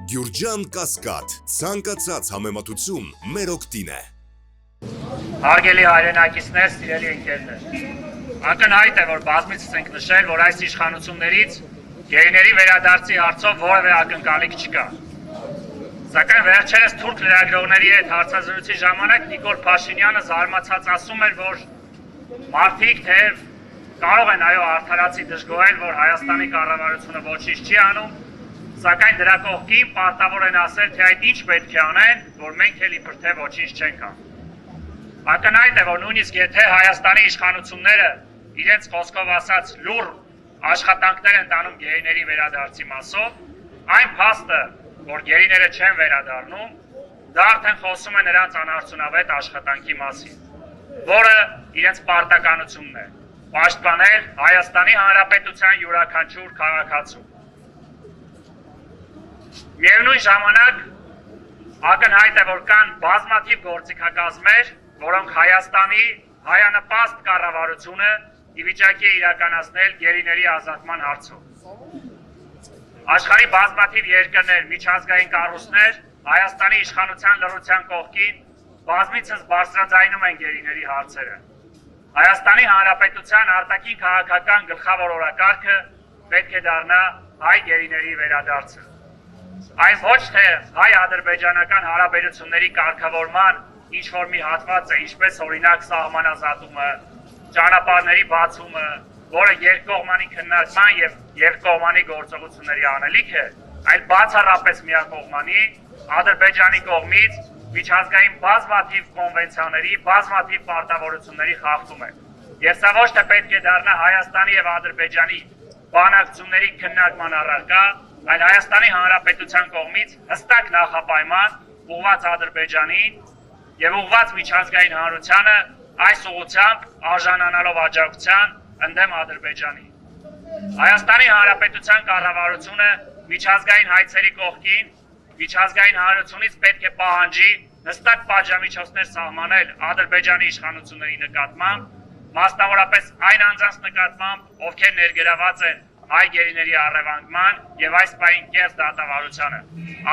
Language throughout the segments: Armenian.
Գյուրջան Կասկադ, ցանկացած համեմատություն մեր օգտին է։ Հարգելի հայրենակիցներ, սիրելի ընկերներ, ակնհայտ է, որ բազմիցս ենք նշել, որ այս իշխանություններից գեյների վերադարձի հարցով որևէ ակնկալիք չկա։ Սակայն վերջերս թուրք լրագրողների հետ հարցազրույցի ժամանակ Նիկոլ Փաշինյանը զարմացած ասում էր, որ մարդիկ թեև կարող են այո արդարացի դժգոհել, որ Հայաստանի կառավարությունը ոչինչ չի անում, սակայն դրա կողքին պարտավոր են ասել, թե այդ ինչ պետք է անեն, որ մենք էլ իբր թե ոչինչ չենք անում։ Ակնհայտ է, որ նույնիսկ եթե Հայաստանի իշխանությունները իրենց խոսքով ասած լուռ աշխատանքներ են տանում գեյների վերադարձի մասով, այն փաստը, որ գեյները չեն վերադառնում, դա արդեն խոսում է նրանց անարդյունավետ աշխատանքի մասին, որը իրենց պարտականությունն է պաշտպանել Հայաստանի Հանրապետության յուրաքանչյուր քաղաքացու։ Միևնույն ժամանակ ակնհայտ է, որ կան բազմաթիվ գործիքակազմեր, որոնք Հայաստանի հայանպաստ կառավարությունը ի վիճակի է իրականացնել գերիների ազատման հարցով։ Աշխարհի բազմաթիվ երկրներ, միջազգային կառույցներ Հայաստանի իշխանության լռության կողքին բազմիցս բարձրաձայնում են գերիների հարցերը։ Հայաստանի Հանրապետության արտաքին քաղաքական գլխավոր օրակարգը պետք է դառնա հայ գերիների վերադարձը։ Այս ոչ թե հայ-ադրբեջանական հարաբերությունների կարգավորման ինչ-որ մի հատված է, ինչպես օրինակ սահմանազատումը, ճանապարհների բացումը, որը երկկողմանի քննարկման եւ երկկողմանի գործողությունների անելիք է, այլ բացառապես միակողմանի Ադրբեջանի կողմից միջազգային բազմաթիվ կոնվենցիաների, բազմաթիվ պարտավորությունների խախտում է։ Եվ սա ոչ թե պետք է դառնա Հայաստանի եւ Ադրբեջանի բանակցությունների քննարկման առարկա, այլ Հայաստանի Հանրապետության կողմից հստակ նախապայման ուղղված Ադրբեջանին եւ ուղղված միջազգային հանրությանը այս ուղղությամբ արժանանալով աջակցության ընդդեմ Ադրբեջանի։ Հայաստանի Հանրապետության կառավարությունը միջազգային հայցերի կողքին միջազգային հանրությունից պետք է պահանջի հստակ պատժամիջոցներ սահմանել Ադրբեջանի իշխանությունների նկատմամբ, մասնավորապես այն անձանց նկատմամբ, ովքեր ներգրաված են հայ գերիների առևանգման եւ այս պահին կեղծ դատավարությանը։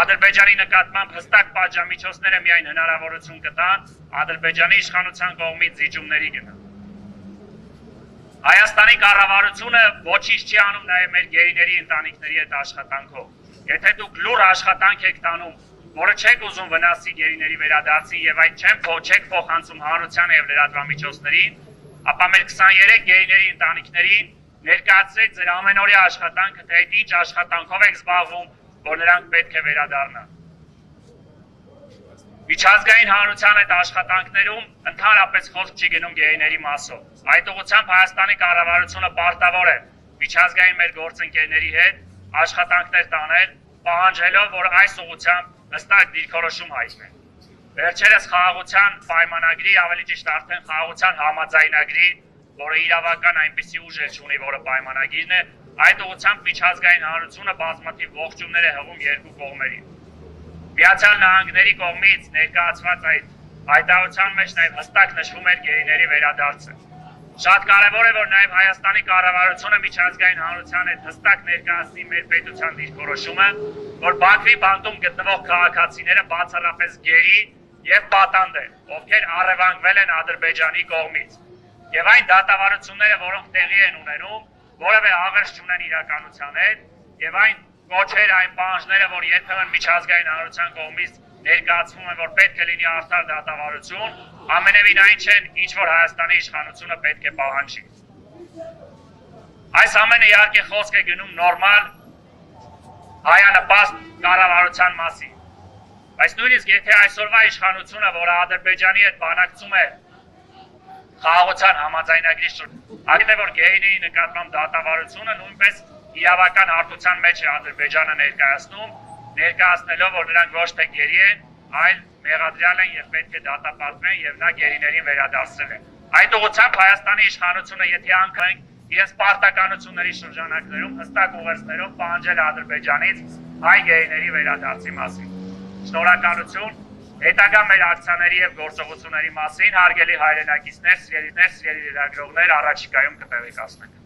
Ադրբեջանի նկատմամբ հստակ պատժամիջոցները միայն հնարավորություն կտան Ադրբեջանի իշխանության կողմից զիջումների գնալ։ Հայաստանի կառավարությունը ոչինչ չի անում նաեւ մեր գերիների ընտանիքների հետ աշխատանքով։ Եթե դուք լուռ աշխատանք եք տանում, որը չեք ուզում վնասի գերիների վերադարձին եւ այն չեք փոխանցում հանրությանը եւ լրատվամիջոցներին, ապա մեր 23 գերիների ընտանիքներին ներկայացրեք ձեր ամենօրյա աշխատանքը, թե այդ ինչ աշխատանքով եք զբաղվում, որ նրանք պետք է վերադառնան։ Միջազգային հանրության այդ աշխատանքներում ընդհանրապես խոսք չի գնում գերիների մասով։ Այդ ուղղությամբ Հայաստանի կառավարությունը պարտավոր է միջազգային մեր գործընկերների հետ աշխատանքներ տանել, պահանջելով, որ այս ուղղությամբ հստակ դիրքորոշում հայտնեն։ Վերջերս խաղաղության պայմանագրի, ավելի ճիշտ արդեն խաղաղության համաձայնագրի, որը իրավական այնպիսի ուժ չունի, որը պայմանագիրն է, այդ ուղղությամբ միջազգային հանրությունը բազմաթիվ ողջույններ է հղում երկու կողմերին։ Միացյալ Նահանգների կողմից ներկայացված այդ հայտարարության մեջ նաև հստակ նշվում էր գերիների վերադարձը։ Շատ կարևոր է, որ նաև Հայաստանի կառավարությունը միջազգային հանրության հետ հստակ ներկայացնի մեր պետության դիրքորոշումը, որ Բաքվի բանտում գտնվող քաղաքացիները բացառապես գերի եւ պատանդ են, ովքեր առևանգվել են Ադրբեջանի կողմից։ Եվ այն դատավարությունները, որոնք տեղի են ունենում, որևէ աղերս չունեն իրականության հետ, եւ այն կոչեր, այն պահանջները, որ երբեմն միջազգային հանրության կողմից ներկայացվում են, որ պետք է լինի արդար դատավարություն, ամենևին այն չեն, ինչ որ Հայաստանի իշխանությունը պետք է պահանջի։ Այս ամենը իհարկե խոսք է գնում նորմալ հայանպաստ կառավարության մասին։ Բայց նույնիսկ եթե այսօրվա իշխանությունը, որը Ադրբեջանի հետ բանակցում է խաղաղության համաձայնագրի շուրջ, ակտիվ որ գերիների նկատմամբ դատավարությունը նույնպես իրավական հարթության մեջ է Ադրբեջանը ներկայացնելով, որ նրանք ոչ թե գերի են, այլ մեղադրյալ են եւ պետք է դատապարտվեն եւ նա գերիներին վերադարձրել է։ Այդ ուղղությամբ Հայաստանի իշխանությունը, եթե անգամ իրենց պարտականությունների շրջանակներում հստակ ուղերձներով պահանջել Ադրբեջանից հայ գերիների վերադարձի մասին։ Շնորհակալություն հետագա մեր ակցիաների եւ գործողությունների մասին, հարգելի հայրենակիցներ, սիրելի լրագրողներ, առաջիկայում կտեղեկացնենք։